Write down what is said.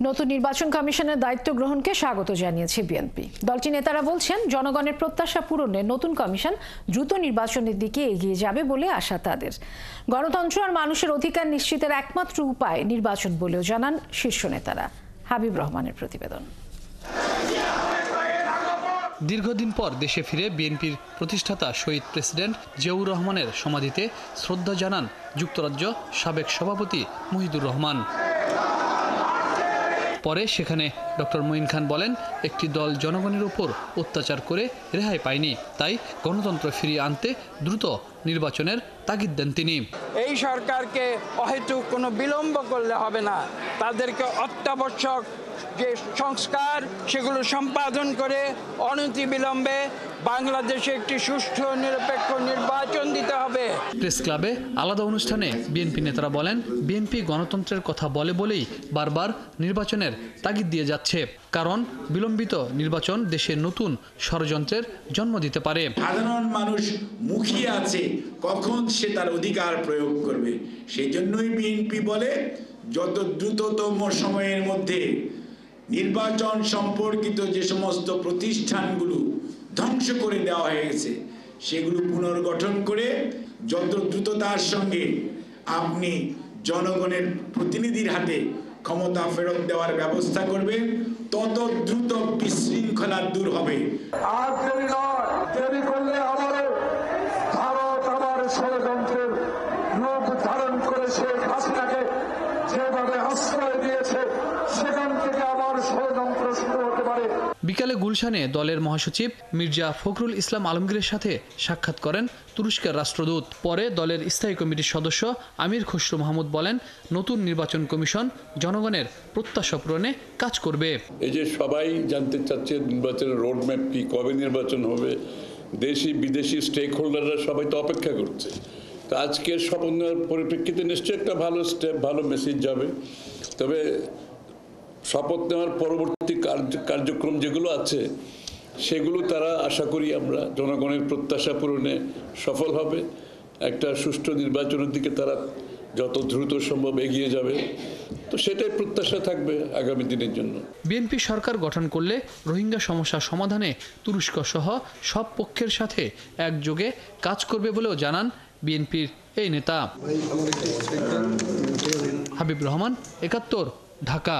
নতুন নির্বাচন কমিশনের দায়িত্ব গ্রহণকে স্বাগত জানিয়েছে বিএনপি। দলটির নেতারা বলছেন, জনগণের প্রত্যাশা পূরণে নতুন কমিশন দ্রুত নির্বাচনের দিকে এগিয়ে যাবে বলে আশা তাদের। গণতন্ত্র আর মানুষের অধিকার নিশ্চিতের একমাত্র উপায় নির্বাচন বলেও জানান শীর্ষ নেতারা। হাবিব রহমানের প্রতিবেদন। দীর্ঘদিন পর দেশে ফিরে বিএনপির প্রতিষ্ঠাতা শহীদ প্রেসিডেন্ট জিয়াউর রহমানের সমাধিতে শ্রদ্ধা জানান যুক্তরাজ্য সাবেক সভাপতি মুহিদুর রহমান। পরে সেখানে ডক্টর মঈন খান বলেন, একটি দল জনগণের উপর অত্যাচার করে রেহাই পায়নি, তাই গণতন্ত্র ফিরিয়ে আনতে দ্রুত নির্বাচনের তাগিদ দেন তিনি। এই সরকারকে অহেতুক কোনো বিলম্ব করলে হবে না, তাদেরকে অত্যাবশ্যক যে সংস্কার সেগুলো সম্পাদন করে অনতিবিলম্বে বাংলাদেশে একটি সুষ্ঠু নিরপেক্ষ নির্বাচন দিতে হবে। প্রেস ক্লাবে আলাদা অনুষ্ঠানে বিএনপি নেতারা বলেন, বিএনপি গণতন্ত্রের কথা বলে বলেই বারবার নির্বাচনের তাগিদ দিয়ে যাচ্ছে, কারণ বিলম্বিত নির্বাচন দেশে নতুন ষড়যন্ত্রের জন্ম দিতে পারে। সাধারণ মানুষ মুখিয়ে আছে কখন সে তার অধিকার প্রয়োগ করবে। সেই জন্যই বিএনপি বলে, যত দ্রুততম সময়ের মধ্যে নির্বাচন সম্পর্কিত যে সমস্ত প্রতিষ্ঠানগুলো ধ্বংস করে দেওয়া হয়ে গেছে সেগুলো পুনর্গঠন করে যত দ্রুততার সঙ্গে আপনি জনগণের প্রতিনিধির হাতে ক্ষমতা ফেরত দেওয়ার ব্যবস্থা করবেন, তত দ্রুত বিশৃঙ্খলা দূর হবে। আর দেরি নয়, দেরি করলে আমাদের ভারত আবার ষড়যন্ত্রের রূপ ধারণ করে শেখ হাসিনাকে যেভাবে আশ্রয় দিয়েছে, সেখান থেকে আবার ষড়যন্ত্র শুরু হতে পারে। বিকালে গুলশানে দলের মহাসচিব মির্জা ফখরুল ইসলাম আলমগীরের সাথে সাক্ষাৎ করেন তুরস্কের রাষ্ট্রদূত। পরে দলের স্থায়ী কমিটির সদস্য আমির খসরু মাহমুদ বলেন, নতুন নির্বাচন কমিশন জনগণের প্রত্যাশা পূরণে কাজ করবে। এই যে সবাই জানতে চাচ্ছে নির্বাচনের রোডম্যাপ কি, কবে নির্বাচন হবে, দেশি বিদেশি স্টেক হোল্ডাররা সবাই তো অপেক্ষা করছে। তো আজকের শপথ নেওয়ার পরিপ্রেক্ষিতে নিশ্চয়ই একটা ভালো স্টেপ, ভালো মেসেজ যাবে। তবে শপথ নেওয়ার পরবর্তী কার্যক্রম যেগুলো আছে সেগুলো তারা আশা করি আমরা জনগণের প্রত্যাশা পূরণে সফল হবে। একটা সুষ্ঠু নির্বাচনের দিকে তারা যত দ্রুত সম্ভব এগিয়ে যাবে, তো সেটাই প্রত্যাশা থাকবে আগামী দিনের জন্য। বিএনপি সরকার গঠন করলে রোহিঙ্গা সমস্যা সমাধানে তুরস্ক সহ সব পক্ষের সাথে একযোগে কাজ করবে বলেও জানান বিএনপির এই নেতা। হাবিব রহমান, ৭১, ঢাকা।